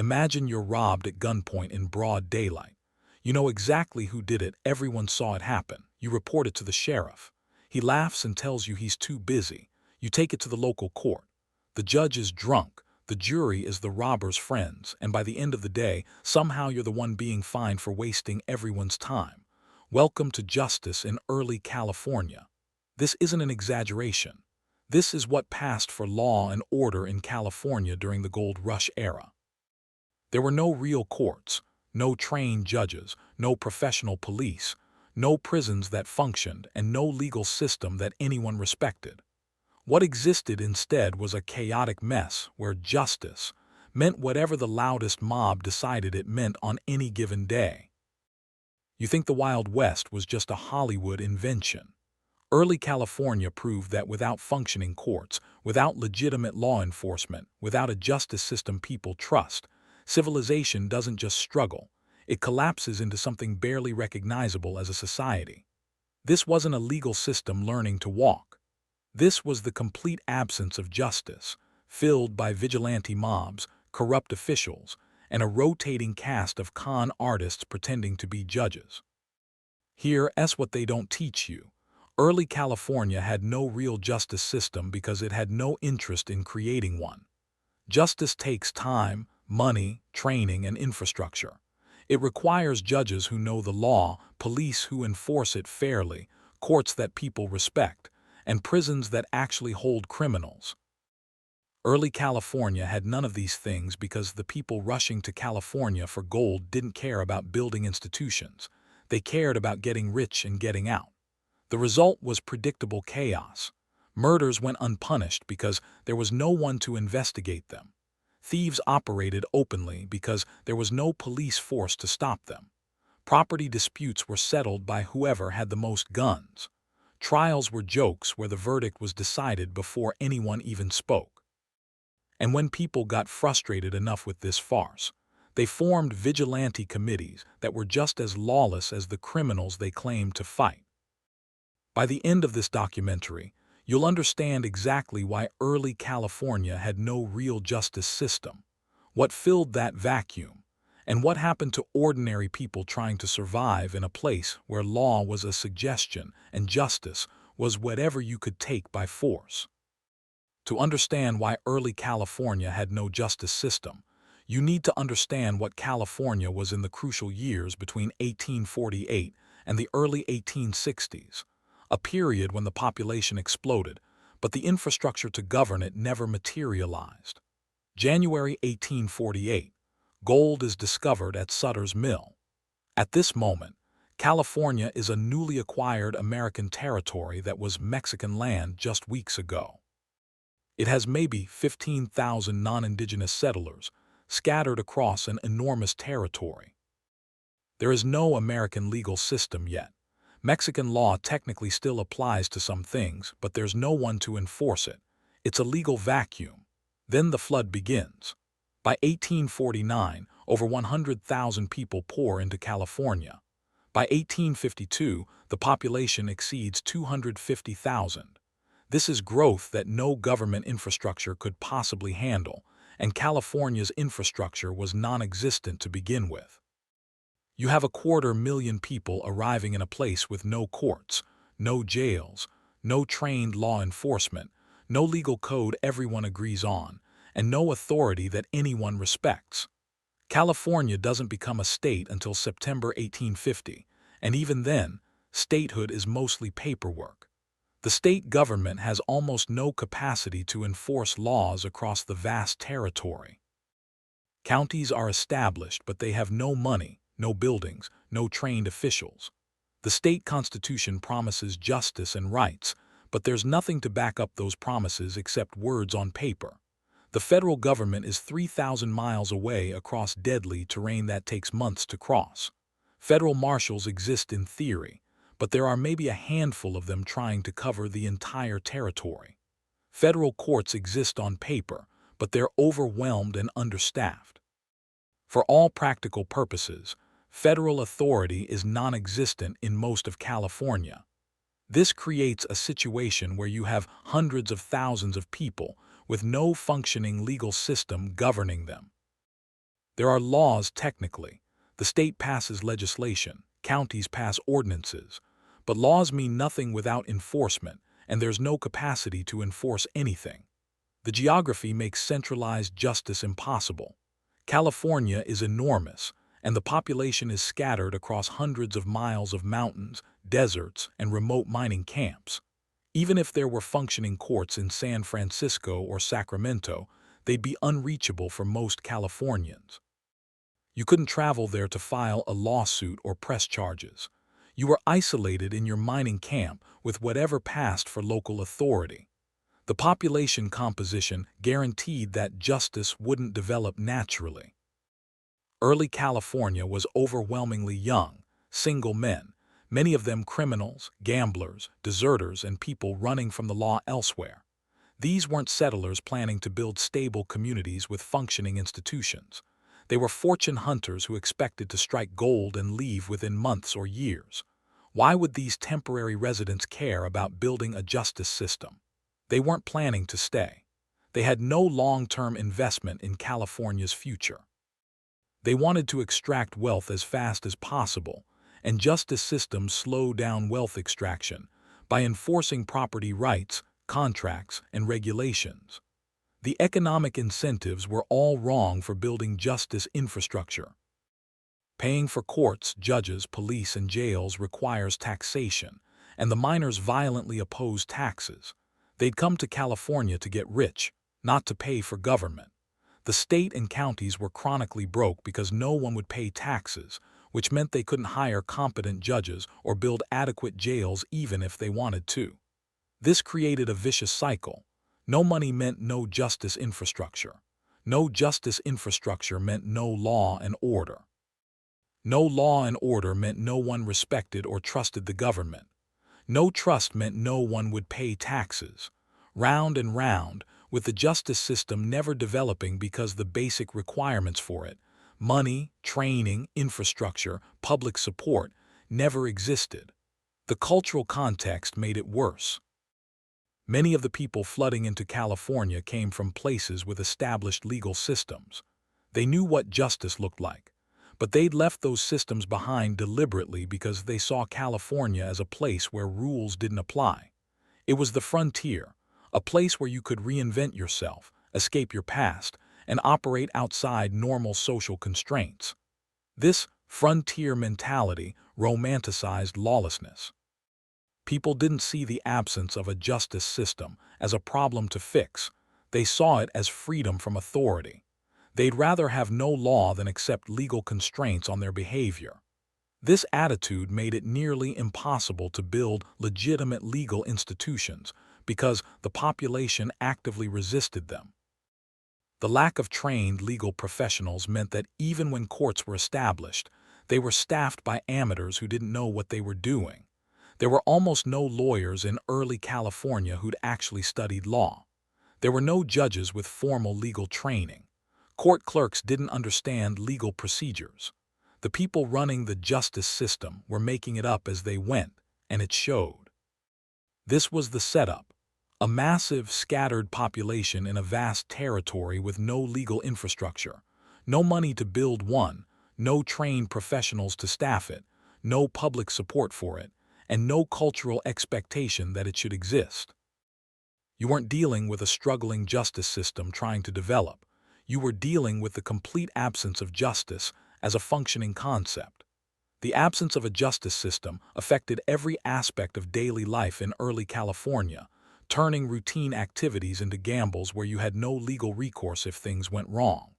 Imagine you're robbed at gunpoint in broad daylight. You know exactly who did it, everyone saw it happen. You report it to the sheriff. He laughs and tells you he's too busy. You take it to the local court. The judge is drunk, the jury is the robber's friends, and by the end of the day, somehow you're the one being fined for wasting everyone's time. Welcome to justice in early California. This isn't an exaggeration. This is what passed for law and order in California during the Gold Rush era. There were no real courts, no trained judges, no professional police, no prisons that functioned, and no legal system that anyone respected. What existed instead was a chaotic mess where justice meant whatever the loudest mob decided it meant on any given day. You think the Wild West was just a Hollywood invention? Early California proved that without functioning courts, without legitimate law enforcement, without a justice system people trust, civilization doesn't just struggle, it collapses into something barely recognizable as a society. This wasn't a legal system learning to walk. This was the complete absence of justice, filled by vigilante mobs, corrupt officials, and a rotating cast of con artists pretending to be judges. Here's what they don't teach you. Early California had no real justice system because it had no interest in creating one. Justice takes time, money, training, and infrastructure. It requires judges who know the law, police who enforce it fairly, courts that people respect, and prisons that actually hold criminals. Early California had none of these things because the people rushing to California for gold didn't care about building institutions. They cared about getting rich and getting out. The result was predictable chaos. Murders went unpunished because there was no one to investigate them. Thieves operated openly because there was no police force to stop them. Property disputes were settled by whoever had the most guns. Trials were jokes where the verdict was decided before anyone even spoke. And when people got frustrated enough with this farce, they formed vigilante committees that were just as lawless as the criminals they claimed to fight. By the end of this documentary, you'll understand exactly why early California had no real justice system, what filled that vacuum, and what happened to ordinary people trying to survive in a place where law was a suggestion and justice was whatever you could take by force. To understand why early California had no justice system, you need to understand what California was in the crucial years between 1848 and the early 1860s. A period when the population exploded, but the infrastructure to govern it never materialized. January 1848, gold is discovered at Sutter's mill. At this moment, California is a newly acquired American territory that was Mexican land just weeks ago. It has maybe 15,000 non-indigenous settlers scattered across an enormous territory. There is no American legal system yet. Mexican law technically still applies to some things, but there's no one to enforce it. It's a legal vacuum. Then the flood begins. By 1849, over 100,000 people pour into California. By 1852, the population exceeds 250,000. This is growth that no government infrastructure could possibly handle, and California's infrastructure was non-existent to begin with. You have 250,000 people arriving in a place with no courts, no jails, no trained law enforcement, no legal code everyone agrees on, and no authority that anyone respects. California doesn't become a state until September 1850, and even then, statehood is mostly paperwork. The state government has almost no capacity to enforce laws across the vast territory. Counties are established, but they have no money, no buildings, no trained officials. The state constitution promises justice and rights, but there's nothing to back up those promises except words on paper. The federal government is 3,000 miles away across deadly terrain that takes months to cross. Federal marshals exist in theory, but there are maybe a handful of them trying to cover the entire territory. Federal courts exist on paper, but they're overwhelmed and understaffed. For all practical purposes, federal authority is non-existent in most of California. This creates a situation where you have hundreds of thousands of people with no functioning legal system governing them. There are laws technically. The state passes legislation, counties pass ordinances, but laws mean nothing without enforcement, and there's no capacity to enforce anything. The geography makes centralized justice impossible. California is enormous, and the population is scattered across hundreds of miles of mountains, deserts, and remote mining camps. Even if there were functioning courts in San Francisco or Sacramento, they'd be unreachable for most Californians. You couldn't travel there to file a lawsuit or press charges. You were isolated in your mining camp with whatever passed for local authority. The population composition guaranteed that justice wouldn't develop naturally. Early California was overwhelmingly young, single men, many of them criminals, gamblers, deserters, and people running from the law elsewhere. These weren't settlers planning to build stable communities with functioning institutions. They were fortune hunters who expected to strike gold and leave within months or years. Why would these temporary residents care about building a justice system? They weren't planning to stay. They had no long-term investment in California's future. They wanted to extract wealth as fast as possible, and justice systems slow down wealth extraction by enforcing property rights, contracts, and regulations. The economic incentives were all wrong for building justice infrastructure. Paying for courts, judges, police, and jails requires taxation, and the miners violently opposed taxes. They'd come to California to get rich, not to pay for government. The state and counties were chronically broke because no one would pay taxes, which meant they couldn't hire competent judges or build adequate jails even if they wanted to. This created a vicious cycle. No money meant no justice infrastructure. No justice infrastructure meant no law and order. No law and order meant no one respected or trusted the government. No trust meant no one would pay taxes. Round and round, with the justice system never developing because the basic requirements for it, money, training, infrastructure, public support, never existed. The cultural context made it worse. Many of the people flooding into California came from places with established legal systems. They knew what justice looked like, but they'd left those systems behind deliberately because they saw California as a place where rules didn't apply. It was the frontier, a place where you could reinvent yourself, escape your past, and operate outside normal social constraints. This frontier mentality romanticized lawlessness. People didn't see the absence of a justice system as a problem to fix. They saw it as freedom from authority. They'd rather have no law than accept legal constraints on their behavior. This attitude made it nearly impossible to build legitimate legal institutions because the population actively resisted them. The lack of trained legal professionals meant that even when courts were established, they were staffed by amateurs who didn't know what they were doing. There were almost no lawyers in early California who'd actually studied law. There were no judges with formal legal training. Court clerks didn't understand legal procedures. The people running the justice system were making it up as they went, and it showed. This was the setup: a massive, scattered population in a vast territory with no legal infrastructure, no money to build one, no trained professionals to staff it, no public support for it, and no cultural expectation that it should exist. You weren't dealing with a struggling justice system trying to develop. You were dealing with the complete absence of justice as a functioning concept. The absence of a justice system affected every aspect of daily life in early California, turning routine activities into gambles where you had no legal recourse if things went wrong.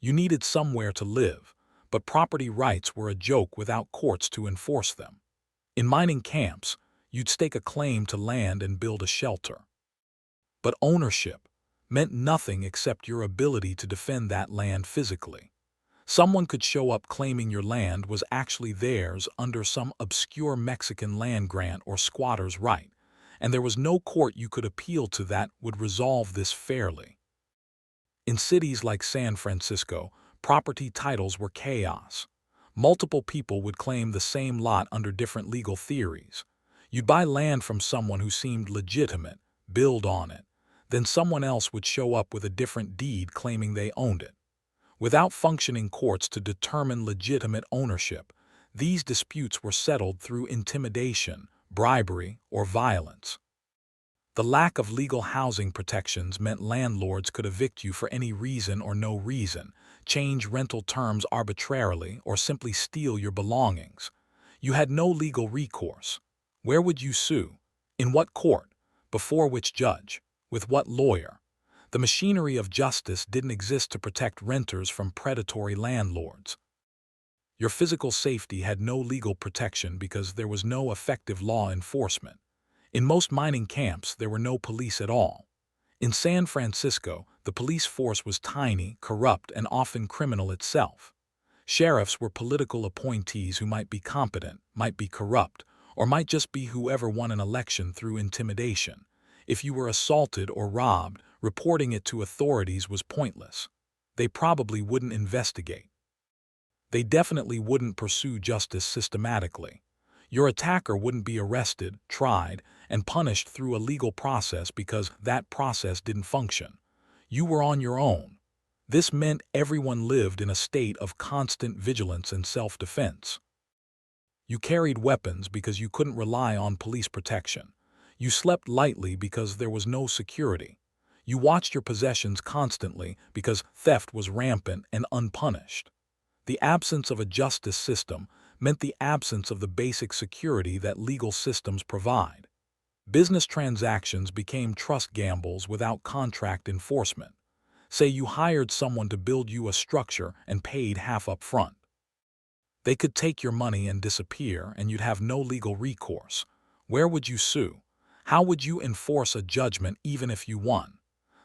You needed somewhere to live, but property rights were a joke without courts to enforce them. In mining camps, you'd stake a claim to land and build a shelter. But ownership meant nothing except your ability to defend that land physically. Someone could show up claiming your land was actually theirs under some obscure Mexican land grant or squatter's right, and there was no court you could appeal to that would resolve this fairly. In cities like San Francisco, property titles were chaos. Multiple people would claim the same lot under different legal theories. You'd buy land from someone who seemed legitimate, build on it. Then someone else would show up with a different deed claiming they owned it. Without functioning courts to determine legitimate ownership, these disputes were settled through intimidation, bribery, or violence. The lack of legal housing protections meant landlords could evict you for any reason or no reason, change rental terms arbitrarily, or simply steal your belongings. You had no legal recourse. Where would you sue? In what court? Before which judge? With what lawyer? The machinery of justice didn't exist to protect renters from predatory landlords. Your physical safety had no legal protection because there was no effective law enforcement. In most mining camps, there were no police at all. In San Francisco, the police force was tiny, corrupt, and often criminal itself. Sheriffs were political appointees who might be competent, might be corrupt, or might just be whoever won an election through intimidation. If you were assaulted or robbed, reporting it to authorities was pointless. They probably wouldn't investigate. They definitely wouldn't pursue justice systematically. Your attacker wouldn't be arrested, tried, and punished through a legal process because that process didn't function. You were on your own. This meant everyone lived in a state of constant vigilance and self-defense. You carried weapons because you couldn't rely on police protection. You slept lightly because there was no security. You watched your possessions constantly because theft was rampant and unpunished. The absence of a justice system meant the absence of the basic security that legal systems provide. Business transactions became trust gambles without contract enforcement. Say you hired someone to build you a structure and paid half up front. They could take your money and disappear, and you'd have no legal recourse. Where would you sue? How would you enforce a judgment even if you won?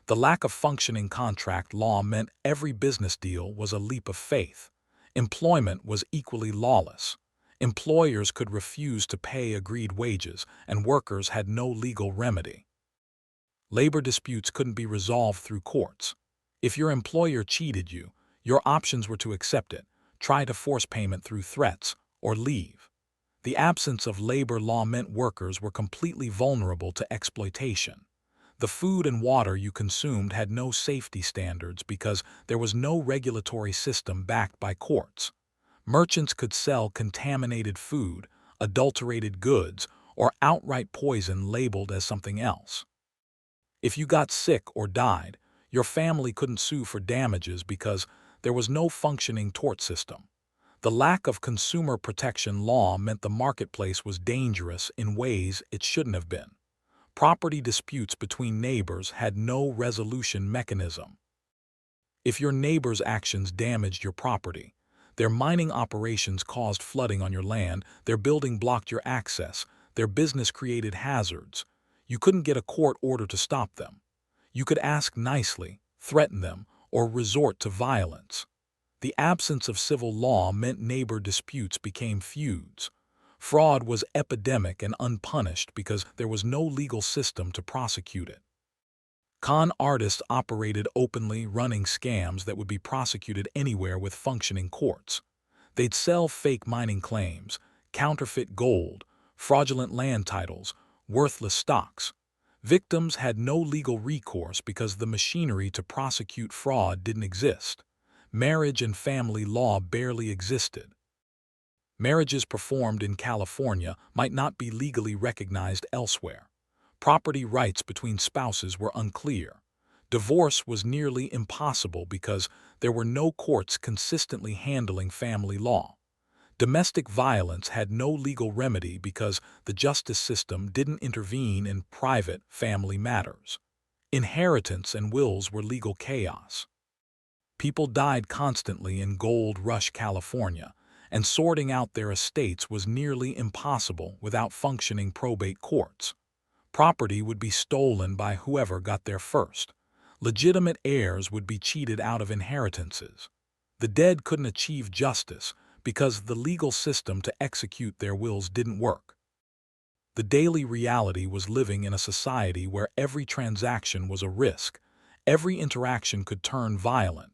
The lack of functioning contract law meant every business deal was a leap of faith. Employment was equally lawless. Employers could refuse to pay agreed wages, and workers had no legal remedy. Labor disputes couldn't be resolved through courts. If your employer cheated you, your options were to accept it, try to force payment through threats, or leave. The absence of labor law meant workers were completely vulnerable to exploitation. The food and water you consumed had no safety standards because there was no regulatory system backed by courts. Merchants could sell contaminated food, adulterated goods, or outright poison labeled as something else. If you got sick or died, your family couldn't sue for damages because there was no functioning tort system. The lack of consumer protection law meant the marketplace was dangerous in ways it shouldn't have been. Property disputes between neighbors had no resolution mechanism. If your neighbor's actions damaged your property, their mining operations caused flooding on your land, their building blocked your access, their business created hazards, you couldn't get a court order to stop them. You could ask nicely, threaten them, or resort to violence. The absence of civil law meant neighbor disputes became feuds. Fraud was epidemic and unpunished because there was no legal system to prosecute it. Con artists operated openly, running scams that would be prosecuted anywhere with functioning courts. They'd sell fake mining claims, counterfeit gold, fraudulent land titles, worthless stocks. Victims had no legal recourse because the machinery to prosecute fraud didn't exist. Marriage and family law barely existed. Marriages performed in California might not be legally recognized elsewhere. Property rights between spouses were unclear. Divorce was nearly impossible because there were no courts consistently handling family law. Domestic violence had no legal remedy because the justice system didn't intervene in private family matters. Inheritance and wills were legal chaos. People died constantly in Gold Rush, California, and sorting out their estates was nearly impossible without functioning probate courts. Property would be stolen by whoever got there first. Legitimate heirs would be cheated out of inheritances. The dead couldn't achieve justice because the legal system to execute their wills didn't work. The daily reality was living in a society where every transaction was a risk, every interaction could turn violent,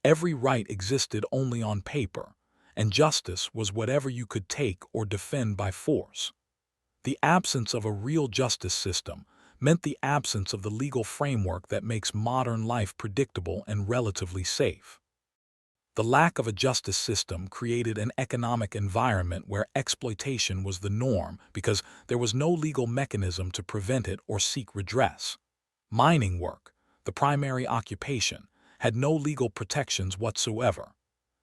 every right existed only on paper, and justice was whatever you could take or defend by force. The absence of a real justice system meant the absence of the legal framework that makes modern life predictable and relatively safe. The lack of a justice system created an economic environment where exploitation was the norm because there was no legal mechanism to prevent it or seek redress. Mining work, the primary occupation, had no legal protections whatsoever.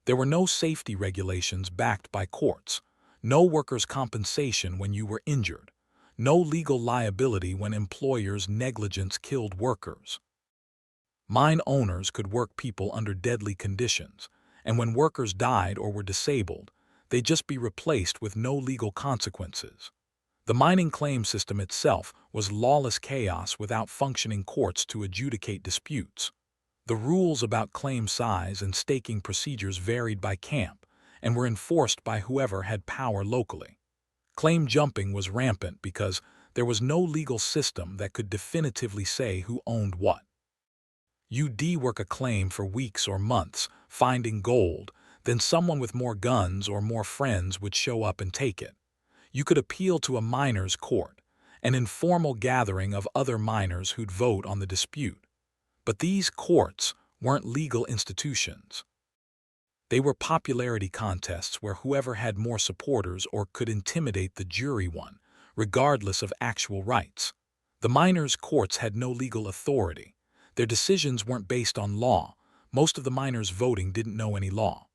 There were no safety regulations backed by courts, no workers' compensation when you were injured, no legal liability when employers' negligence killed workers. Mine owners could work people under deadly conditions, and when workers died or were disabled, they'd just be replaced with no legal consequences. The mining claim system itself was lawless chaos without functioning courts to adjudicate disputes. The rules about claim size and staking procedures varied by camp and were enforced by whoever had power locally. Claim jumping was rampant because there was no legal system that could definitively say who owned what. You'd work a claim for weeks or months, finding gold, then someone with more guns or more friends would show up and take it. You could appeal to a miners' court, an informal gathering of other miners who'd vote on the dispute. But these courts weren't legal institutions. They were popularity contests where whoever had more supporters or could intimidate the jury won, regardless of actual rights. The miners' courts had no legal authority. Their decisions weren't based on law. Most of the miners voting didn't know any law.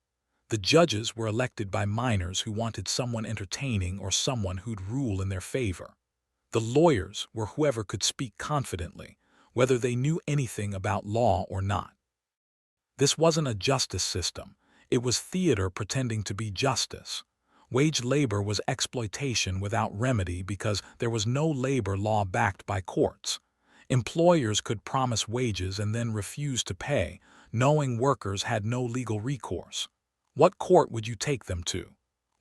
The judges were elected by miners who wanted someone entertaining or someone who'd rule in their favor. The lawyers were whoever could speak confidently, whether they knew anything about law or not. This wasn't a justice system. It was theater pretending to be justice. Wage labor was exploitation without remedy because there was no labor law backed by courts. Employers could promise wages and then refuse to pay, knowing workers had no legal recourse. What court would you take them to?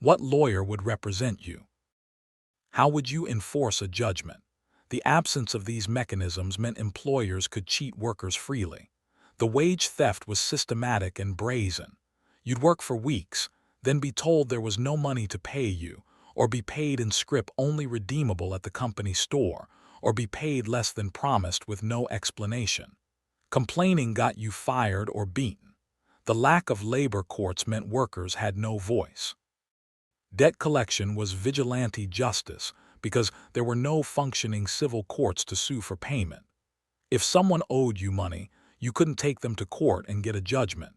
What lawyer would represent you? How would you enforce a judgment? The absence of these mechanisms meant employers could cheat workers freely. The wage theft was systematic and brazen. You'd work for weeks, then be told there was no money to pay you, or be paid in scrip only redeemable at the company store, or be paid less than promised with no explanation. Complaining got you fired or beaten. The lack of labor courts meant workers had no voice. Debt collection was vigilante justice because there were no functioning civil courts to sue for payment. If someone owed you money, you couldn't take them to court and get a judgment.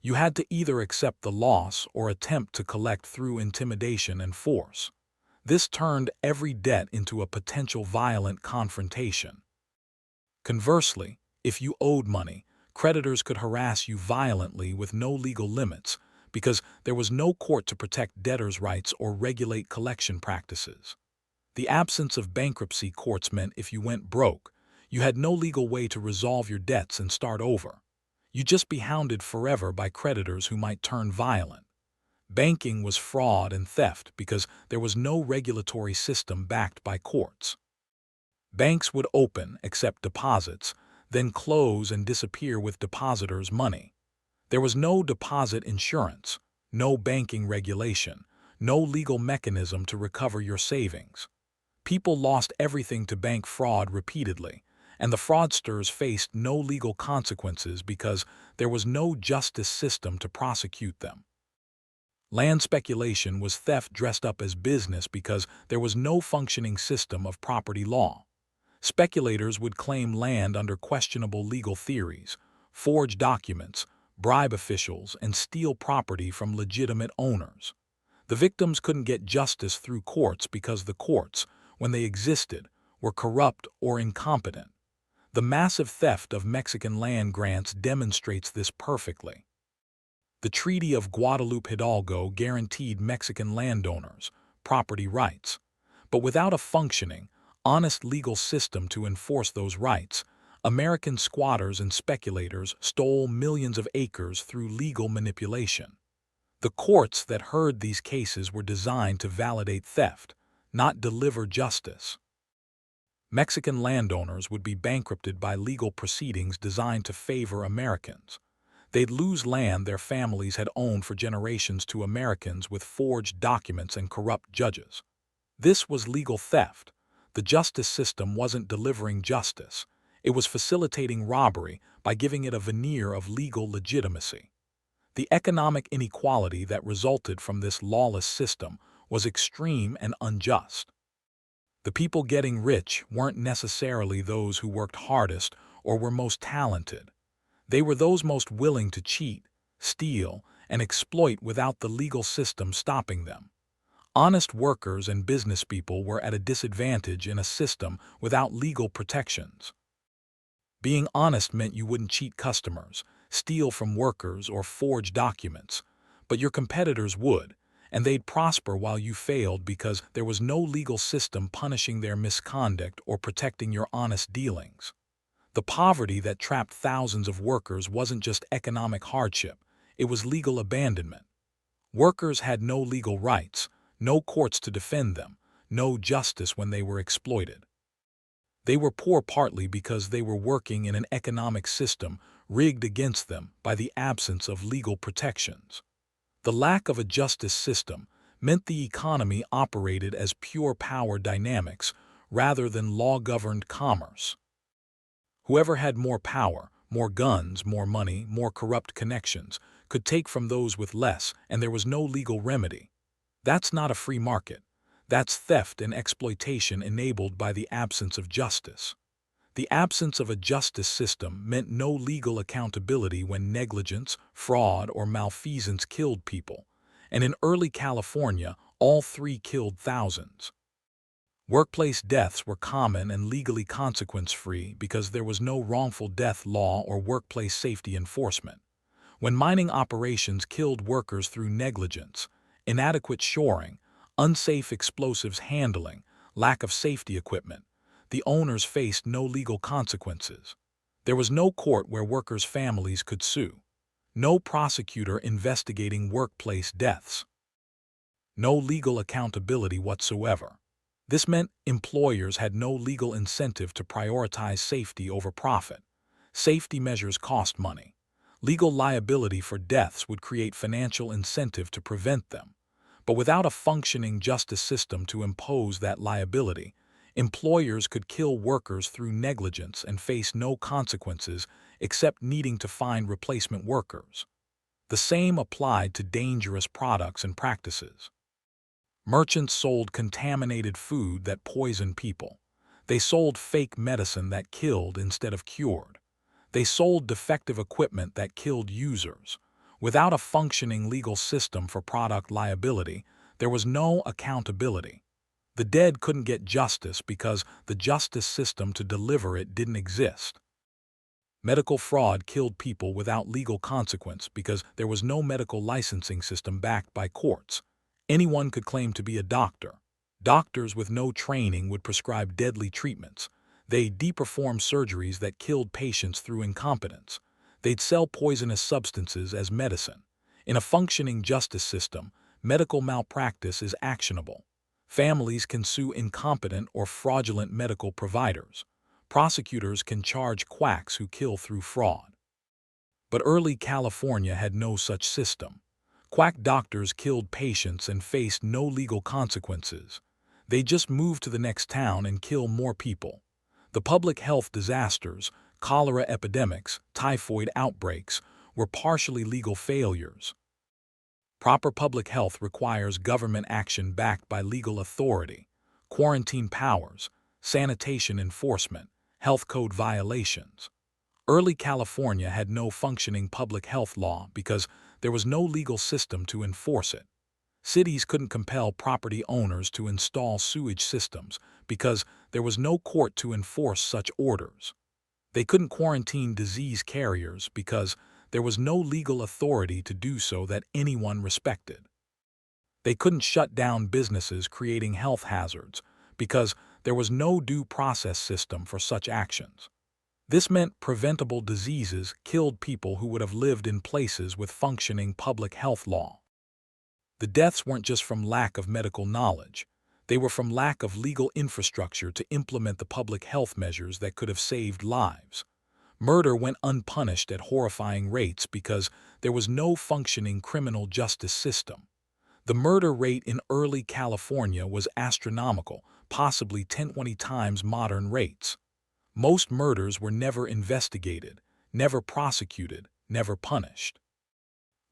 You had to either accept the loss or attempt to collect through intimidation and force. This turned every debt into a potential violent confrontation. Conversely, if you owed money, creditors could harass you violently with no legal limits because there was no court to protect debtors' rights or regulate collection practices. The absence of bankruptcy courts meant if you went broke, you had no legal way to resolve your debts and start over. You'd just be hounded forever by creditors who might turn violent. Banking was fraud and theft because there was no regulatory system backed by courts. Banks would open, accept deposits, then close and disappear with depositors' money. There was no deposit insurance, no banking regulation, no legal mechanism to recover your savings. People lost everything to bank fraud repeatedly, and the fraudsters faced no legal consequences because there was no justice system to prosecute them. Land speculation was theft dressed up as business because there was no functioning system of property law. Speculators would claim land under questionable legal theories, forge documents, bribe officials, and steal property from legitimate owners. The victims couldn't get justice through courts because the courts, when they existed, were corrupt or incompetent. The massive theft of Mexican land grants demonstrates this perfectly. The Treaty of Guadalupe Hidalgo guaranteed Mexican landowners property rights, but without a functioning, honest legal system to enforce those rights, American squatters and speculators stole millions of acres through legal manipulation. The courts that heard these cases were designed to validate theft, not deliver justice. Mexican landowners would be bankrupted by legal proceedings designed to favor Americans. They'd lose land their families had owned for generations to Americans with forged documents and corrupt judges. This was legal theft. The justice system wasn't delivering justice. It was facilitating robbery by giving it a veneer of legal legitimacy. The economic inequality that resulted from this lawless system was extreme and unjust. The people getting rich weren't necessarily those who worked hardest or were most talented. They were those most willing to cheat, steal, and exploit without the legal system stopping them. Honest workers and business people were at a disadvantage in a system without legal protections. Being honest meant you wouldn't cheat customers, steal from workers, or forge documents, but your competitors would, and they'd prosper while you failed because there was no legal system punishing their misconduct or protecting your honest dealings. The poverty that trapped thousands of workers wasn't just economic hardship, it was legal abandonment. Workers had no legal rights, no courts to defend them, no justice when they were exploited. They were poor partly because they were working in an economic system rigged against them by the absence of legal protections. The lack of a justice system meant the economy operated as pure power dynamics rather than law-governed commerce. Whoever had more power, more guns, more money, more corrupt connections, could take from those with less, and there was no legal remedy. That's not a free market. That's theft and exploitation enabled by the absence of justice. The absence of a justice system meant no legal accountability when negligence, fraud, or malfeasance killed people, and in early California, all three killed thousands. Workplace deaths were common and legally consequence-free because there was no wrongful death law or workplace safety enforcement. When mining operations killed workers through negligence, inadequate shoring, unsafe explosives handling, lack of safety equipment, the owners faced no legal consequences. There was no court where workers' families could sue, no prosecutor investigating workplace deaths, no legal accountability whatsoever. This meant employers had no legal incentive to prioritize safety over profit. Safety measures cost money. Legal liability for deaths would create financial incentive to prevent them. But without a functioning justice system to impose that liability, employers could kill workers through negligence and face no consequences except needing to find replacement workers. The same applied to dangerous products and practices. Merchants sold contaminated food that poisoned people. They sold fake medicine that killed instead of cured. They sold defective equipment that killed users. Without a functioning legal system for product liability, there was no accountability. The dead couldn't get justice because the justice system to deliver it didn't exist. Medical fraud killed people without legal consequence because there was no medical licensing system backed by courts. Anyone could claim to be a doctor. Doctors with no training would prescribe deadly treatments. They'd deperform surgeries that killed patients through incompetence. They'd sell poisonous substances as medicine. In a functioning justice system, medical malpractice is actionable. Families can sue incompetent or fraudulent medical providers. Prosecutors can charge quacks who kill through fraud. But early California had no such system. Quack doctors killed patients and faced no legal consequences. They just moved to the next town and kill more people. The public health disasters, cholera epidemics, typhoid outbreaks, were partially legal failures. Proper public health requires government action backed by legal authority, quarantine powers, sanitation enforcement, health code violations. Early California had no functioning public health law because there was no legal system to enforce it. Cities couldn't compel property owners to install sewage systems because there was no court to enforce such orders. They couldn't quarantine disease carriers because there was no legal authority to do so that anyone respected. They couldn't shut down businesses creating health hazards because there was no due process system for such actions. This meant preventable diseases killed people who would have lived in places with functioning public health law. The deaths weren't just from lack of medical knowledge. They were from lack of legal infrastructure to implement the public health measures that could have saved lives. Murder went unpunished at horrifying rates because there was no functioning criminal justice system. The murder rate in early California was astronomical, possibly 10-20 times modern rates. Most murders were never investigated, never prosecuted, never punished.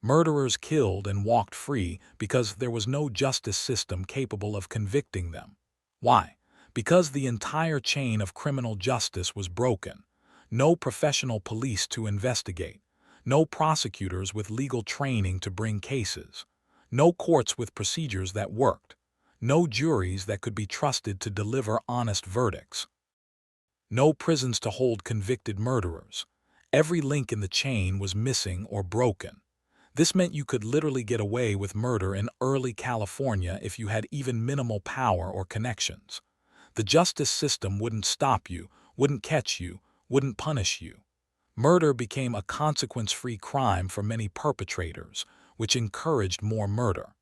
Murderers killed and walked free because there was no justice system capable of convicting them. Why? Because the entire chain of criminal justice was broken. No professional police to investigate. No prosecutors with legal training to bring cases. No courts with procedures that worked. No juries that could be trusted to deliver honest verdicts. No prisons to hold convicted murderers. Every link in the chain was missing or broken. This meant you could literally get away with murder in early California if you had even minimal power or connections. The justice system wouldn't stop you, wouldn't catch you, wouldn't punish you. Murder became a consequence-free crime for many perpetrators, which encouraged more murder.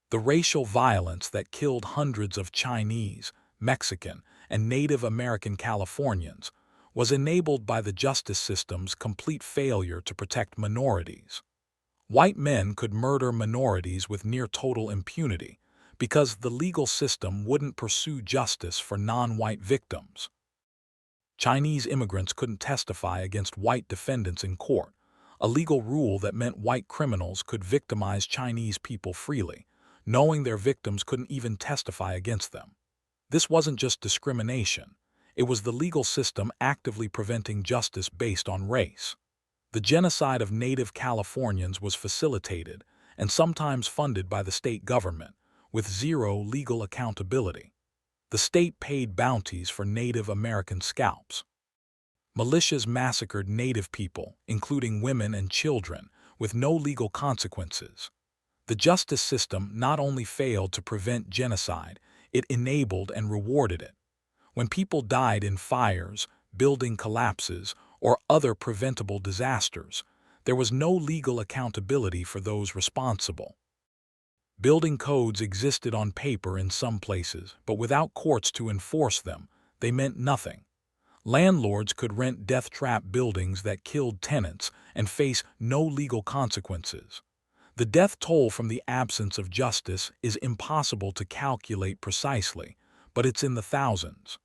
The racial violence that killed hundreds of Chinese, Mexican, and Native American Californians was enabled by the justice system's complete failure to protect minorities. White men could murder minorities with near-total impunity because the legal system wouldn't pursue justice for non-white victims. Chinese immigrants couldn't testify against white defendants in court, a legal rule that meant white criminals could victimize Chinese people freely, knowing their victims couldn't even testify against them. This wasn't just discrimination. It was the legal system actively preventing justice based on race. The genocide of Native Californians was facilitated and sometimes funded by the state government, with zero legal accountability. The state paid bounties for Native American scalps. Militias massacred Native people, including women and children, with no legal consequences. The justice system not only failed to prevent genocide, it enabled and rewarded it. When people died in fires, building collapses, or other preventable disasters, there was no legal accountability for those responsible. Building codes existed on paper in some places, but without courts to enforce them, they meant nothing. Landlords could rent death-trap buildings that killed tenants and face no legal consequences. The death toll from the absence of justice is impossible to calculate precisely, but it's in the thousands.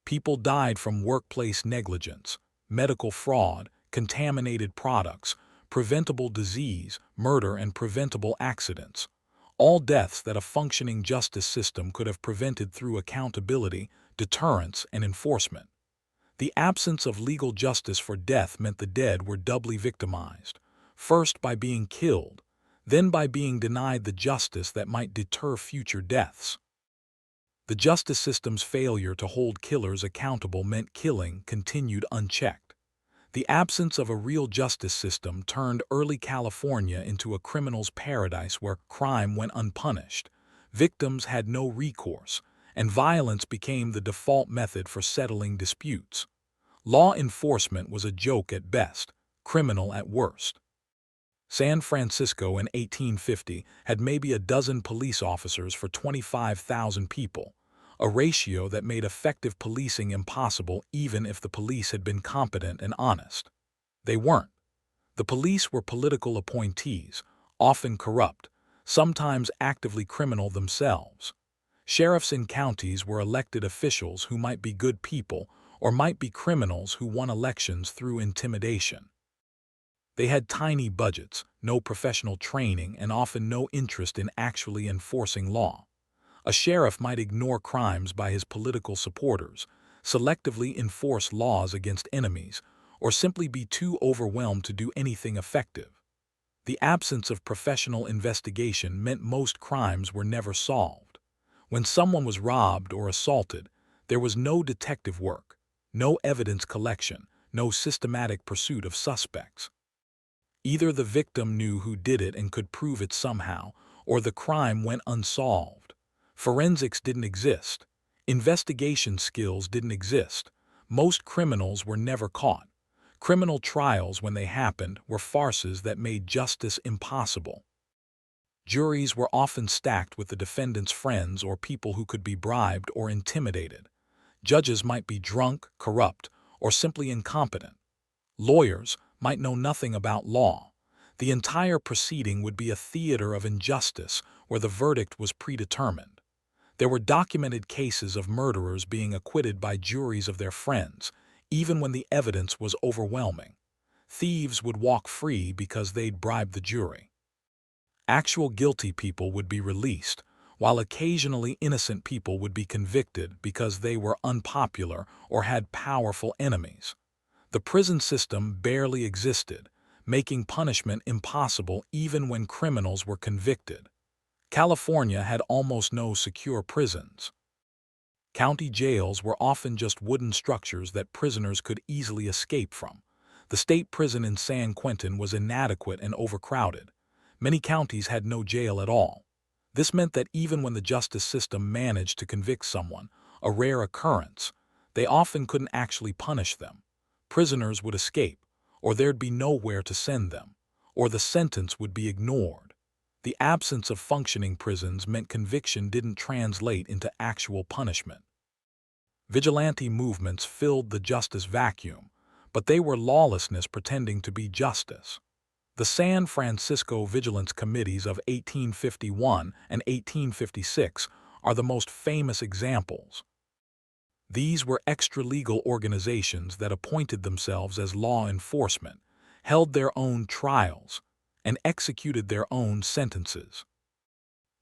People died from workplace negligence, medical fraud, contaminated products, preventable disease, murder, and preventable accidents. All deaths that a functioning justice system could have prevented through accountability, deterrence, and enforcement. The absence of legal justice for death meant the dead were doubly victimized, first by being killed, then by being denied the justice that might deter future deaths. The justice system's failure to hold killers accountable meant killing continued unchecked. The absence of a real justice system turned early California into a criminal's paradise where crime went unpunished, victims had no recourse, and violence became the default method for settling disputes. Law enforcement was a joke at best, criminal at worst. San Francisco in 1850 had maybe a dozen police officers for 25,000 people, a ratio that made effective policing impossible even if the police had been competent and honest. They weren't. The police were political appointees, often corrupt, sometimes actively criminal themselves. Sheriffs in counties were elected officials who might be good people or might be criminals who won elections through intimidation. They had tiny budgets, no professional training, and often no interest in actually enforcing law. A sheriff might ignore crimes by his political supporters, selectively enforce laws against enemies, or simply be too overwhelmed to do anything effective. The absence of professional investigation meant most crimes were never solved. When someone was robbed or assaulted, there was no detective work, no evidence collection, no systematic pursuit of suspects. Either the victim knew who did it and could prove it somehow, or the crime went unsolved. Forensics didn't exist. Investigation skills didn't exist. Most criminals were never caught. Criminal trials, when they happened, were farces that made justice impossible. Juries were often stacked with the defendant's friends or people who could be bribed or intimidated. Judges might be drunk, corrupt, or simply incompetent. Lawyers might know nothing about law. The entire proceeding would be a theater of injustice where the verdict was predetermined. There were documented cases of murderers being acquitted by juries of their friends, even when the evidence was overwhelming. Thieves would walk free because they'd bribed the jury. Actual guilty people would be released, while occasionally innocent people would be convicted because they were unpopular or had powerful enemies. The prison system barely existed, making punishment impossible even when criminals were convicted. California had almost no secure prisons. County jails were often just wooden structures that prisoners could easily escape from. The state prison in San Quentin was inadequate and overcrowded. Many counties had no jail at all. This meant that even when the justice system managed to convict someone, a rare occurrence, they often couldn't actually punish them. Prisoners would escape, or there'd be nowhere to send them, or the sentence would be ignored. The absence of functioning prisons meant conviction didn't translate into actual punishment. Vigilante movements filled the justice vacuum, but they were lawlessness pretending to be justice. The San Francisco Vigilance Committees of 1851 and 1856 are the most famous examples. These were extra-legal organizations that appointed themselves as law enforcement, held their own trials, and executed their own sentences.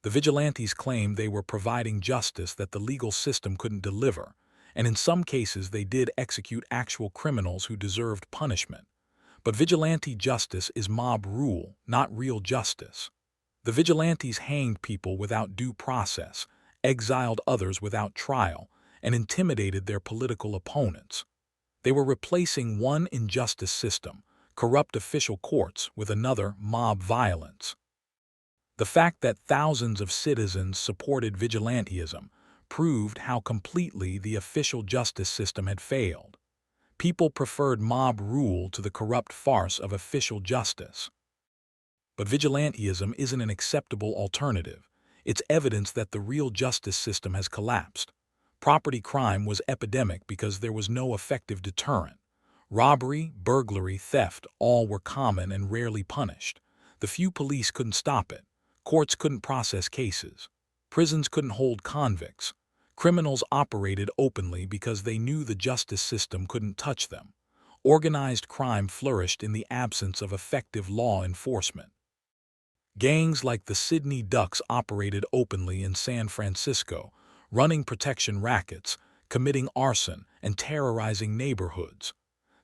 The vigilantes claimed they were providing justice that the legal system couldn't deliver, and in some cases they did execute actual criminals who deserved punishment. But vigilante justice is mob rule, not real justice. The vigilantes hanged people without due process, exiled others without trial, and intimidated their political opponents. They were replacing one injustice system, corrupt official courts, with another, mob violence. The fact that thousands of citizens supported vigilantism proved how completely the official justice system had failed. People preferred mob rule to the corrupt farce of official justice. But vigilantism isn't an acceptable alternative. It's evidence that the real justice system has collapsed. Property crime was epidemic because there was no effective deterrent. Robbery, burglary, theft, all were common and rarely punished. The few police couldn't stop it. Courts couldn't process cases. Prisons couldn't hold convicts. Criminals operated openly because they knew the justice system couldn't touch them. Organized crime flourished in the absence of effective law enforcement. Gangs like the Sydney Ducks operated openly in San Francisco, running protection rackets, committing arson, and terrorizing neighborhoods.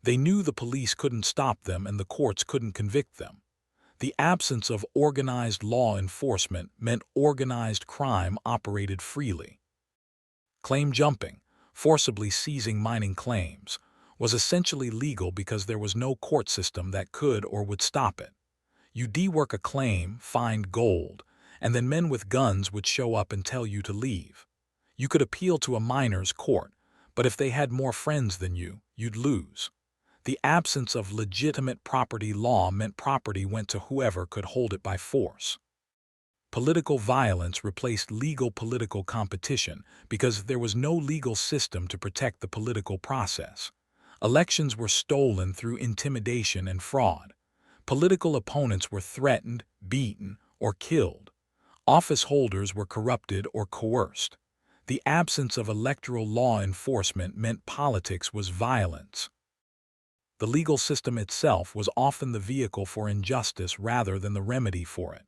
They knew the police couldn't stop them and the courts couldn't convict them. The absence of organized law enforcement meant organized crime operated freely. Claim jumping, forcibly seizing mining claims, was essentially legal because there was no court system that could or would stop it. You dework a claim, find gold, and then men with guns would show up and tell you to leave. You could appeal to a miner's court, but if they had more friends than you, you'd lose. The absence of legitimate property law meant property went to whoever could hold it by force. Political violence replaced legal political competition because there was no legal system to protect the political process. Elections were stolen through intimidation and fraud. Political opponents were threatened, beaten, or killed. Office holders were corrupted or coerced. The absence of electoral law enforcement meant politics was violence. The legal system itself was often the vehicle for injustice rather than the remedy for it.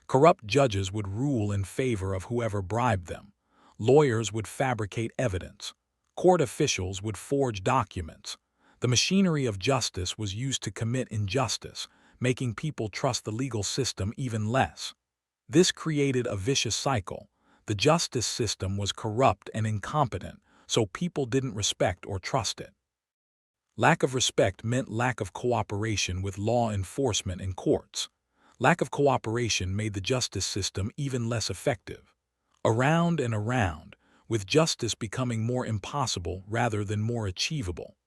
Corrupt judges would rule in favor of whoever bribed them. Lawyers would fabricate evidence. Court officials would forge documents. The machinery of justice was used to commit injustice, making people trust the legal system even less. This created a vicious cycle. The justice system was corrupt and incompetent, so people didn't respect or trust it. Lack of respect meant lack of cooperation with law enforcement and courts. Lack of cooperation made the justice system even less effective. Around and around, with justice becoming more impossible rather than more achievable.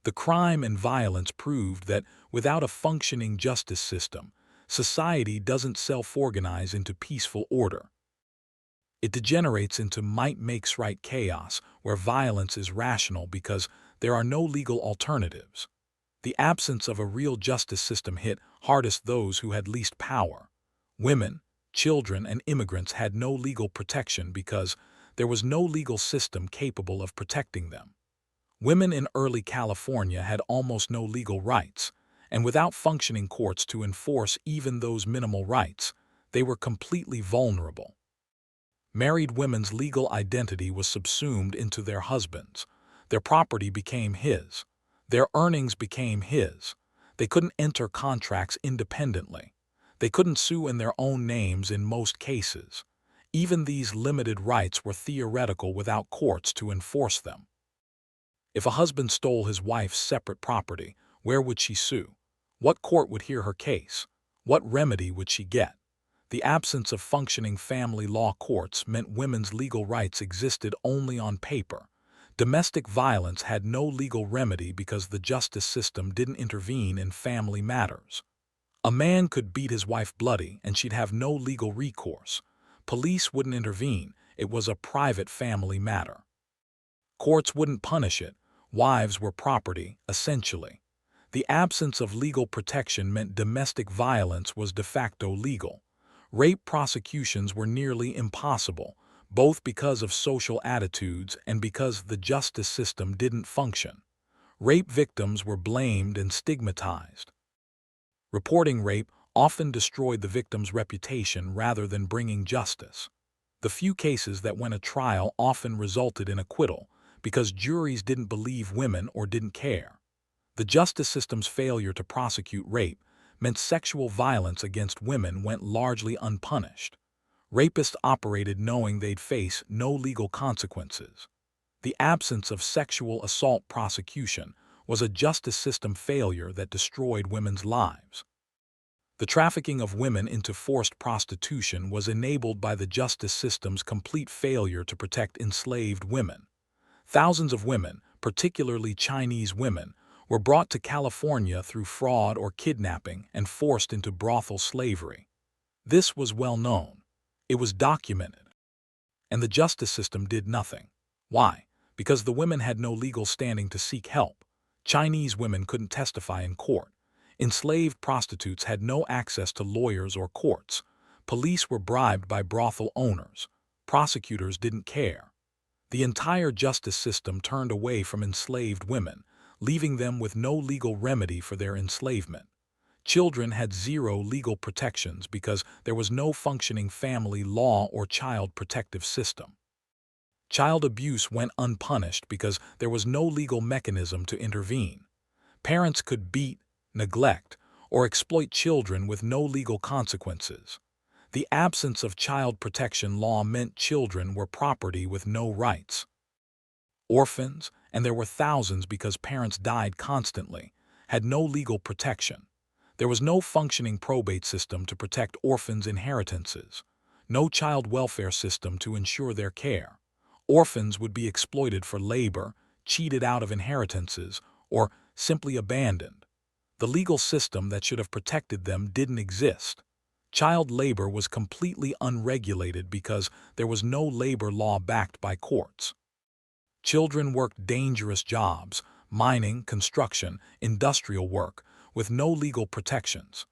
The crime and violence proved that without a functioning justice system, society doesn't self-organize into peaceful order. It degenerates into might-makes-right chaos where violence is rational because there are no legal alternatives. The absence of a real justice system hit hardest those who had least power. Women, children, and immigrants had no legal protection because there was no legal system capable of protecting them. Women in early California had almost no legal rights, And without functioning courts to enforce even those minimal rights, they were completely vulnerable. Married women's legal identity was subsumed into their husbands. Their property became his. Their earnings became his. They couldn't enter contracts independently. They couldn't sue in their own names in most cases. Even these limited rights were theoretical without courts to enforce them. If a husband stole his wife's separate property, where would she sue? What court would hear her case? What remedy would she get? The absence of functioning family law courts meant women's legal rights existed only on paper. Domestic violence had no legal remedy because the justice system didn't intervene in family matters. A man could beat his wife bloody and she'd have no legal recourse. Police wouldn't intervene. It was a private family matter. Courts wouldn't punish it. Wives were property, essentially. The absence of legal protection meant domestic violence was de facto legal. Rape prosecutions were nearly impossible, both because of social attitudes and because the justice system didn't function. Rape victims were blamed and stigmatized. Reporting rape often destroyed the victim's reputation rather than bringing justice. The few cases that went to trial often resulted in acquittal because juries didn't believe women or didn't care. The justice system's failure to prosecute rape meant sexual violence against women went largely unpunished. Rapists operated knowing they'd face no legal consequences. The absence of sexual assault prosecution was a justice system failure that destroyed women's lives. The trafficking of women into forced prostitution was enabled by the justice system's complete failure to protect enslaved women. Thousands of women, particularly Chinese women, were brought to California through fraud or kidnapping and forced into brothel slavery. This was well known. It was documented. And the justice system did nothing. Why? Because the women had no legal standing to seek help. Chinese women couldn't testify in court. Enslaved prostitutes had no access to lawyers or courts. Police were bribed by brothel owners. Prosecutors didn't care. The entire justice system turned away from enslaved women, leaving them with no legal remedy for their enslavement. Children had zero legal protections because there was no functioning family law or child protective system. Child abuse went unpunished because there was no legal mechanism to intervene. Parents could beat, neglect, or exploit children with no legal consequences. The absence of child protection law meant children were property with no rights. Orphans, and there were thousands because parents died constantly, had no legal protection. There was no functioning probate system to protect orphans' inheritances, no child welfare system to ensure their care. Orphans would be exploited for labor, cheated out of inheritances, or simply abandoned. The legal system that should have protected them didn't exist. Child labor was completely unregulated because there was no labor law backed by courts. Children worked dangerous jobs, mining, construction, industrial work, with no legal protections.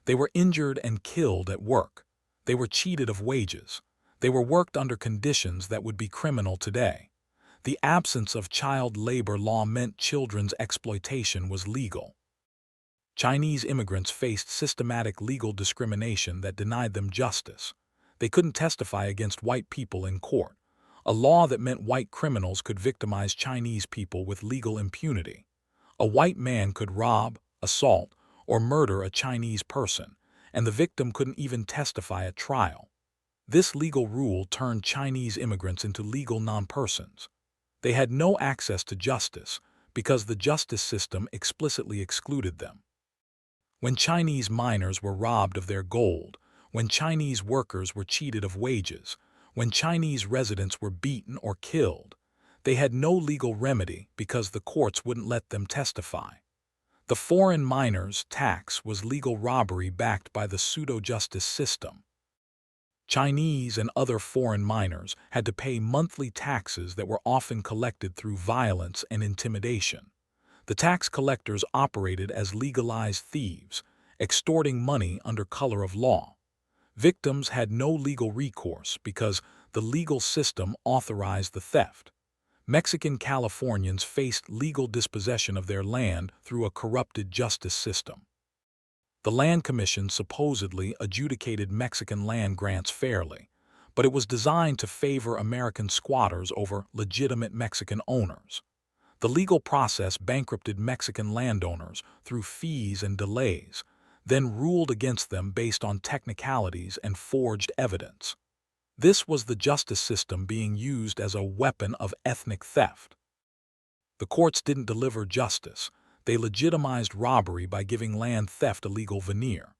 They were injured and killed at work. They were cheated of wages. They were worked under conditions that would be criminal today. The absence of child labor law meant children's exploitation was legal. Chinese immigrants faced systematic legal discrimination that denied them justice. They couldn't testify against white people in court, a law that meant white criminals could victimize Chinese people with legal impunity. A white man could rob, assault, or murder a Chinese person, and the victim couldn't even testify at trial. This legal rule turned Chinese immigrants into legal non-persons. They had no access to justice because the justice system explicitly excluded them. When Chinese miners were robbed of their gold, when Chinese workers were cheated of wages, when Chinese residents were beaten or killed, they had no legal remedy because the courts wouldn't let them testify. The foreign miners' tax was legal robbery backed by the pseudo-justice system. Chinese and other foreign miners had to pay monthly taxes that were often collected through violence and intimidation. The tax collectors operated as legalized thieves, extorting money under color of law. Victims had no legal recourse because the legal system authorized the theft. Mexican Californians faced legal dispossession of their land through a corrupted justice system. The Land Commission supposedly adjudicated Mexican land grants fairly, but it was designed to favor American squatters over legitimate Mexican owners. The legal process bankrupted Mexican landowners through fees and delays, then ruled against them based on technicalities and forged evidence. This was the justice system being used as a weapon of ethnic theft. The courts didn't deliver justice. They legitimized robbery by giving land theft a legal veneer.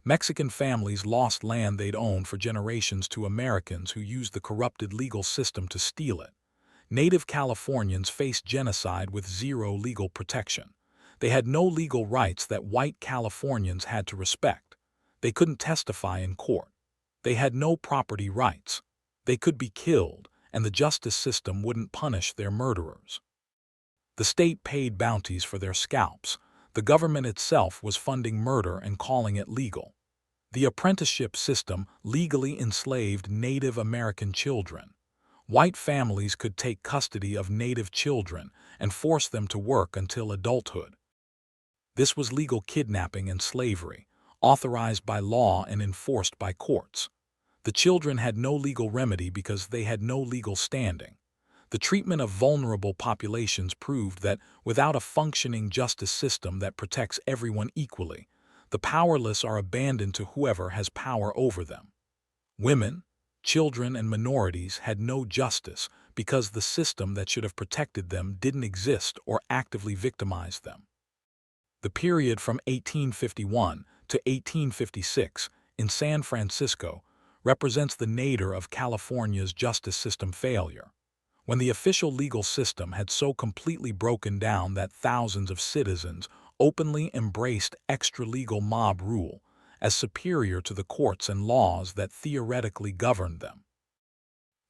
Mexican families lost land they'd owned for generations to Americans who used the corrupted legal system to steal it. Native Californians faced genocide with zero legal protection. They had no legal rights that white Californians had to respect. They couldn't testify in court. They had no property rights. They could be killed, and the justice system wouldn't punish their murderers. The state paid bounties for their scalps. The government itself was funding murder and calling it legal. The apprenticeship system legally enslaved Native American children. White families could take custody of Native children and force them to work until adulthood. This was legal kidnapping and slavery, authorized by law and enforced by courts. The children had no legal remedy because they had no legal standing. The treatment of vulnerable populations proved that without a functioning justice system that protects everyone equally, the powerless are abandoned to whoever has power over them. Women, children, and minorities had no justice because the system that should have protected them didn't exist or actively victimized them. The period from 1851 to 1856 in San Francisco represents the nadir of California's justice system failure. When the official legal system had so completely broken down that thousands of citizens openly embraced extra-legal mob rule as superior to the courts and laws that theoretically governed them.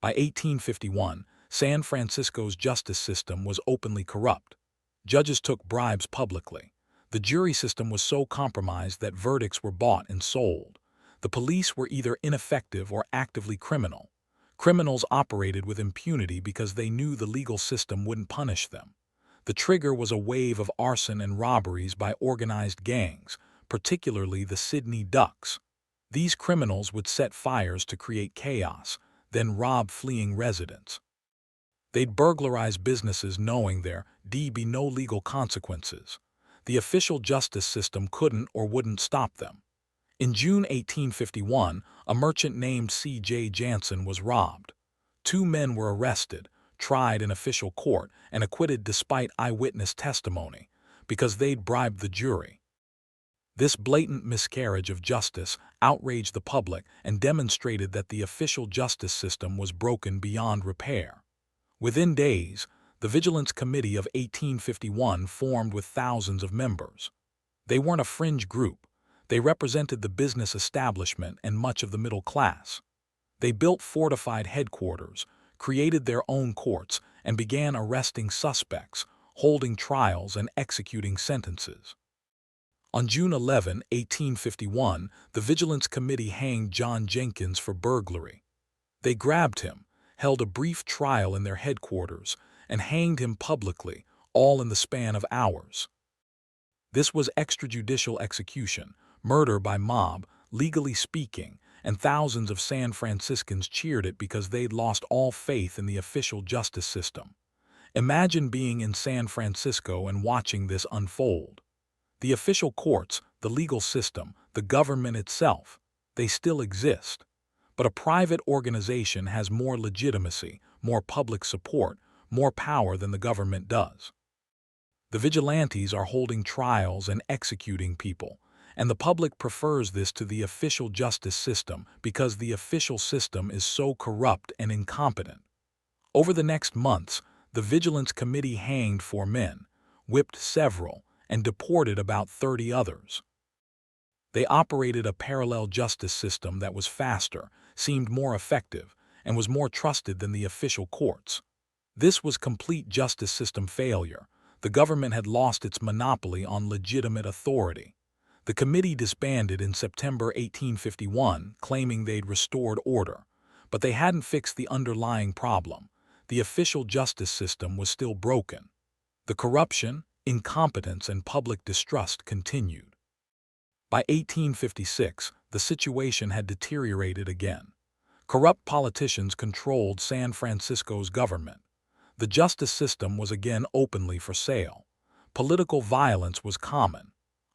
By 1851, San Francisco's justice system was openly corrupt. Judges took bribes publicly. The jury system was so compromised that verdicts were bought and sold. The police were either ineffective or actively criminal. Criminals operated with impunity because they knew the legal system wouldn't punish them. The trigger was a wave of arson and robberies by organized gangs, particularly the Sydney Ducks. These criminals would set fires to create chaos, then rob fleeing residents. They'd burglarize businesses knowing there'd be no legal consequences. The official justice system couldn't or wouldn't stop them. In June 1851, a merchant named C.J. Jansen was robbed. 2 men were arrested, tried in official court, and acquitted despite eyewitness testimony, because they'd bribed the jury. This blatant miscarriage of justice outraged the public and demonstrated that the official justice system was broken beyond repair. Within days, the Vigilance Committee of 1851 formed with thousands of members. They weren't a fringe group. They represented the business establishment and much of the middle class. They built fortified headquarters, created their own courts, and began arresting suspects, holding trials, and executing sentences. On June 11, 1851, the Vigilance Committee hanged John Jenkins for burglary. They grabbed him, held a brief trial in their headquarters, and hanged him publicly, all in the span of hours. This was extrajudicial execution, murder by mob, legally speaking, and thousands of San Franciscans cheered it because they'd lost all faith in the official justice system. Imagine being in San Francisco and watching this unfold. The official courts, the legal system, the government itself, they still exist. But a private organization has more legitimacy, more public support, more power than the government does. The vigilantes are holding trials and executing people, and the public prefers this to the official justice system because the official system is so corrupt and incompetent. Over the next months, the Vigilance Committee hanged 4 men, whipped several, and deported about 30 others. They operated a parallel justice system that was faster, seemed more effective, and was more trusted than the official courts. This was complete justice system failure. The government had lost its monopoly on legitimate authority. The committee disbanded in September 1851, claiming they'd restored order. But they hadn't fixed the underlying problem. the official justice system was still broken. The corruption, incompetence, and public distrust continued. By 1856, the situation had deteriorated again. Corrupt politicians controlled San Francisco's government. The justice system was again openly for sale. Political violence was common.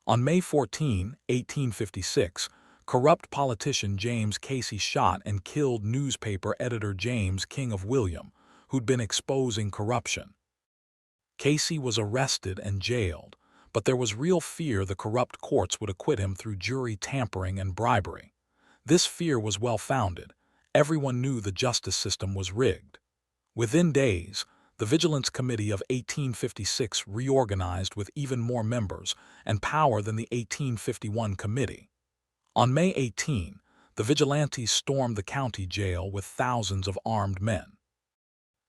On May 14, 1856, corrupt politician James Casey shot and killed newspaper editor James King of William, who'd been exposing corruption. Casey was arrested and jailed, but there was real fear the corrupt courts would acquit him through jury tampering and bribery. This fear was well-founded. Everyone knew the justice system was rigged. Within days, the Vigilance Committee of 1856 reorganized with even more members and power than the 1851 committee. On May 18, the vigilantes stormed the county jail with thousands of armed men.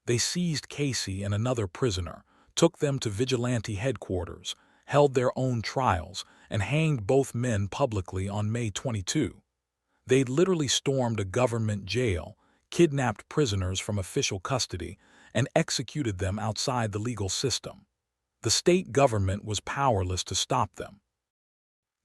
They seized Casey and another prisoner, took them to vigilante headquarters, held their own trials, and hanged both men publicly on May 22. They'd literally stormed a government jail, kidnapped prisoners from official custody, and executed them outside the legal system. The state government was powerless to stop them.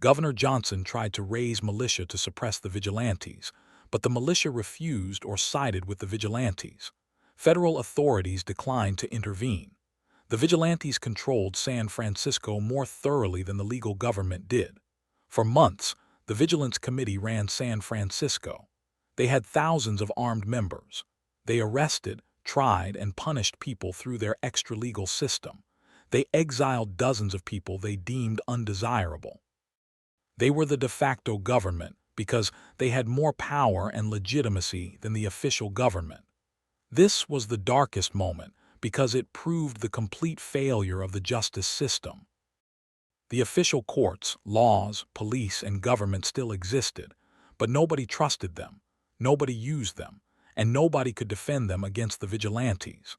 Governor Johnson tried to raise militia to suppress the vigilantes, but the militia refused or sided with the vigilantes. Federal authorities declined to intervene. The vigilantes controlled San Francisco more thoroughly than the legal government did. For months, the Vigilance Committee ran San Francisco. They had thousands of armed members. They arrested, tried, and punished people through their extra-legal system. They exiled dozens of people they deemed undesirable. They were the de facto government because they had more power and legitimacy than the official government. This was the darkest moment because it proved the complete failure of the justice system. The official courts, laws, police, and government still existed, but nobody trusted them, nobody used them, and nobody could defend them against the vigilantes.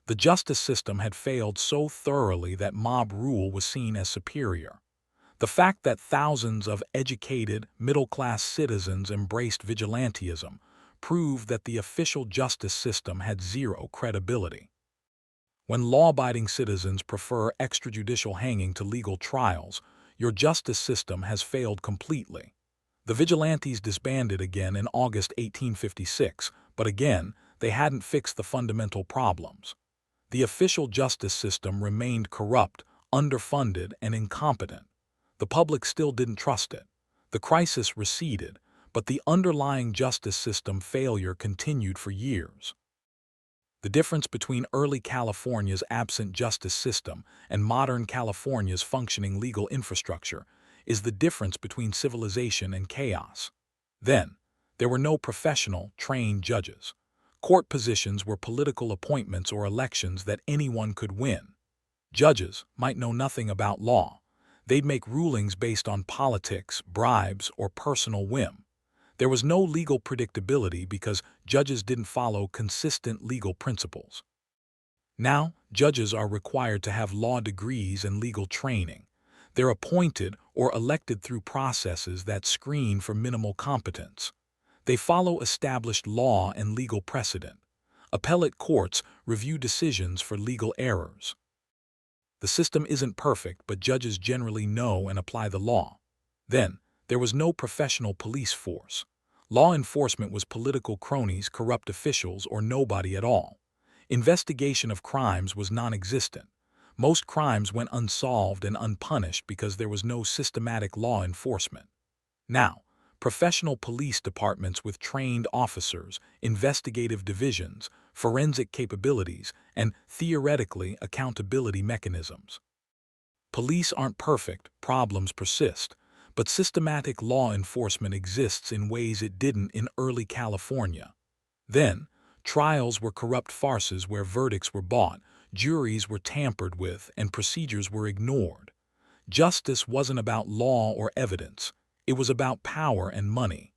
The justice system had failed so thoroughly that mob rule was seen as superior. The fact that thousands of educated, middle-class citizens embraced vigilantism proved that the official justice system had zero credibility. When law-abiding citizens prefer extrajudicial hanging to legal trials, your justice system has failed completely. The vigilantes disbanded again in August 1856, but again, they hadn't fixed the fundamental problems. The official justice system remained corrupt, underfunded, and incompetent. The public still didn't trust it. The crisis receded, but the underlying justice system failure continued for years. The difference between early California's absent justice system and modern California's functioning legal infrastructure is the difference between civilization and chaos. Then, there were no professional, trained judges. Court positions were political appointments or elections that anyone could win. Judges might know nothing about law. They'd make rulings based on politics, bribes, or personal whim. There was no legal predictability because judges didn't follow consistent legal principles. Now, judges are required to have law degrees and legal training. They're appointed or elected through processes that screen for minimal competence. They follow established law and legal precedent. Appellate courts review decisions for legal errors. The system isn't perfect, but judges generally know and apply the law. Then, there was no professional police force. Law enforcement was political cronies, corrupt officials, or nobody at all. Investigation of crimes was non-existent. Most crimes went unsolved and unpunished because there was no systematic law enforcement. Now, professional police departments with trained officers, investigative divisions, forensic capabilities, and, theoretically, accountability mechanisms. Police aren't perfect, problems persist, but systematic law enforcement exists in ways it didn't in early California. Then, trials were corrupt farces where verdicts were bought, juries were tampered with, and procedures were ignored. Justice wasn't about law or evidence. It was about power and money.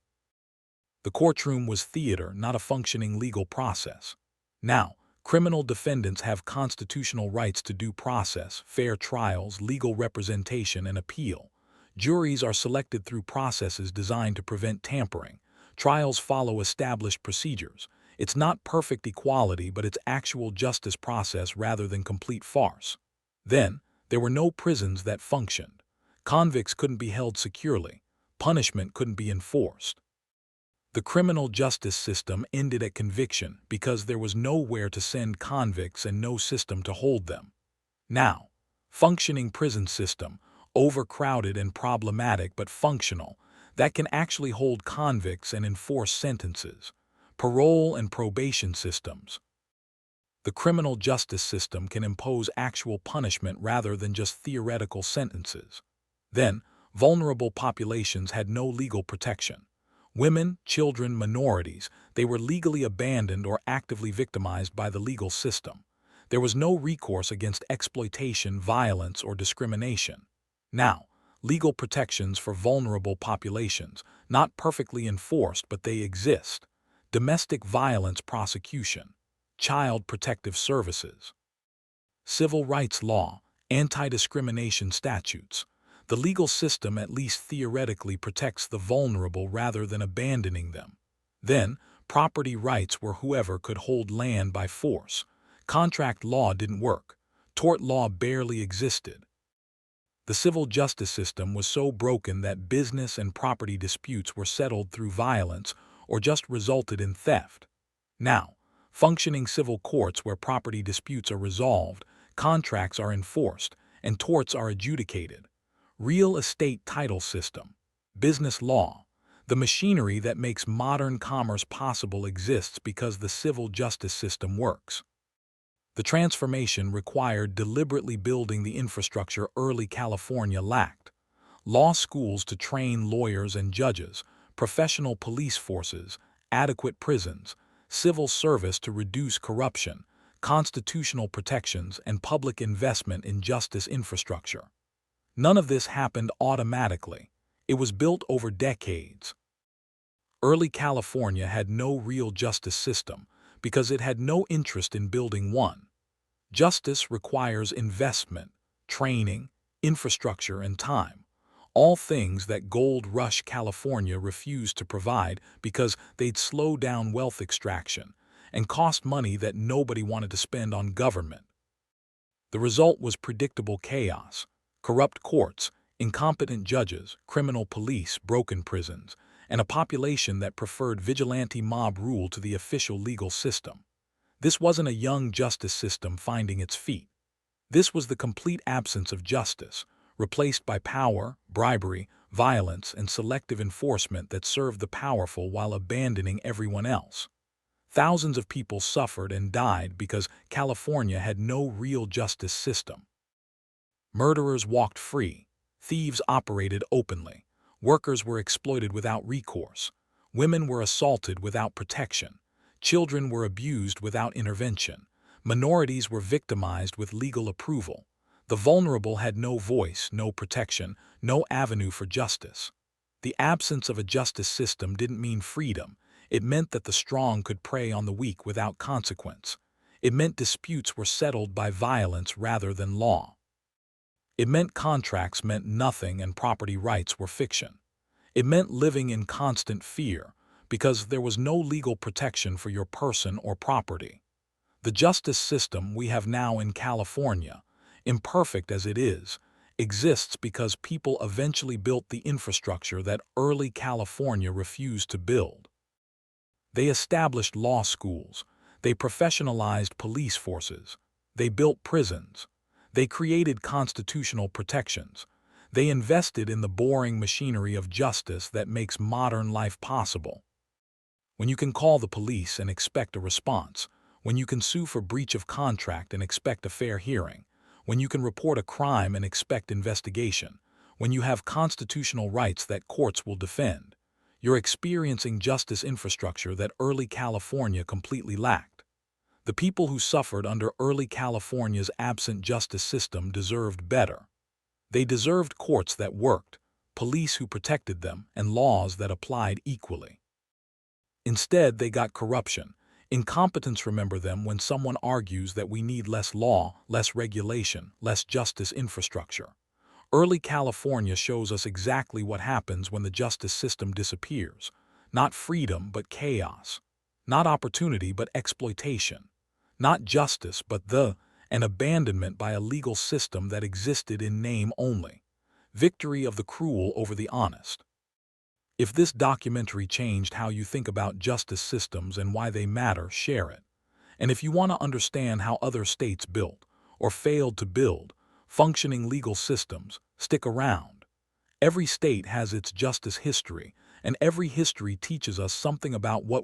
The courtroom was theater, not a functioning legal process. Now, criminal defendants have constitutional rights to due process, fair trials, legal representation, and appeal. Juries are selected through processes designed to prevent tampering. Trials follow established procedures. It's not perfect equality, but it's actual justice process rather than complete farce. Then, there were no prisons that functioned. Convicts couldn't be held securely. Punishment couldn't be enforced. The criminal justice system ended at conviction because there was nowhere to send convicts and no system to hold them. Now, functioning prison system, overcrowded and problematic but functional, that can actually hold convicts and enforce sentences. Parole and probation systems. The criminal justice system can impose actual punishment rather than just theoretical sentences. Then, vulnerable populations had no legal protection. Women, children, minorities, they were legally abandoned or actively victimized by the legal system. There was no recourse against exploitation, violence, or discrimination. Now, legal protections for vulnerable populations, not perfectly enforced, but they exist. Domestic violence prosecution, child protective services, civil rights law, anti-discrimination statutes. The legal system, at least theoretically, protects the vulnerable rather than abandoning them. Then, property rights were whoever could hold land by force. Contract law didn't work. Tort law barely existed. The civil justice system was so broken that business and property disputes were settled through violence or just resulted in theft. Now, functioning civil courts where property disputes are resolved, contracts are enforced, and torts are adjudicated. Real estate title system, business law. The machinery that makes modern commerce possible exists because the civil justice system works. The transformation required deliberately building the infrastructure early California lacked. Law schools to train lawyers and judges, professional police forces, adequate prisons, civil service to reduce corruption, constitutional protections, and public investment in justice infrastructure. None of this happened automatically. It was built over decades. Early California had no real justice system because it had no interest in building one. Justice requires investment, training, infrastructure, and time. All things that Gold Rush California refused to provide because they'd slow down wealth extraction and cost money that nobody wanted to spend on government. The result was predictable chaos, corrupt courts, incompetent judges, criminal police, broken prisons, and a population that preferred vigilante mob rule to the official legal system. This wasn't a young justice system finding its feet. This was the complete absence of justice, replaced by power, bribery, violence, and selective enforcement that served the powerful while abandoning everyone else. Thousands of people suffered and died because California had no real justice system. Murderers walked free. Thieves operated openly. Workers were exploited without recourse. Women were assaulted without protection. Children were abused without intervention. Minorities were victimized with legal approval. The vulnerable had no voice, no protection, no avenue for justice. The absence of a justice system didn't mean freedom. It meant that the strong could prey on the weak without consequence. It meant disputes were settled by violence rather than law. It meant contracts meant nothing and property rights were fiction. It meant living in constant fear because there was no legal protection for your person or property. The justice system we have now in California, imperfect as it is, exists because people eventually built the infrastructure that early California refused to build. They established law schools. They professionalized police forces. They built prisons. They created constitutional protections. They invested in the boring machinery of justice that makes modern life possible. When you can call the police and expect a response, when you can sue for breach of contract and expect a fair hearing, when you can report a crime and expect investigation, when you have constitutional rights that courts will defend, you're experiencing justice infrastructure that early California completely lacked. The people who suffered under early California's absent justice system deserved better. They deserved courts that worked, police who protected them, and laws that applied equally. Instead, they got corruption, incompetence. Remember them when someone argues that we need less law, less regulation, less justice infrastructure. Early California shows us exactly what happens when the justice system disappears. Not freedom, but chaos. Not opportunity, but exploitation. Not justice, but an abandonment by a legal system that existed in name only. Victory of the cruel over the honest. If this documentary changed how you think about justice systems and why they matter, share it. And if you want to understand how other states built, or failed to build, functioning legal systems, stick around. Every state has its justice history, and every history teaches us something about what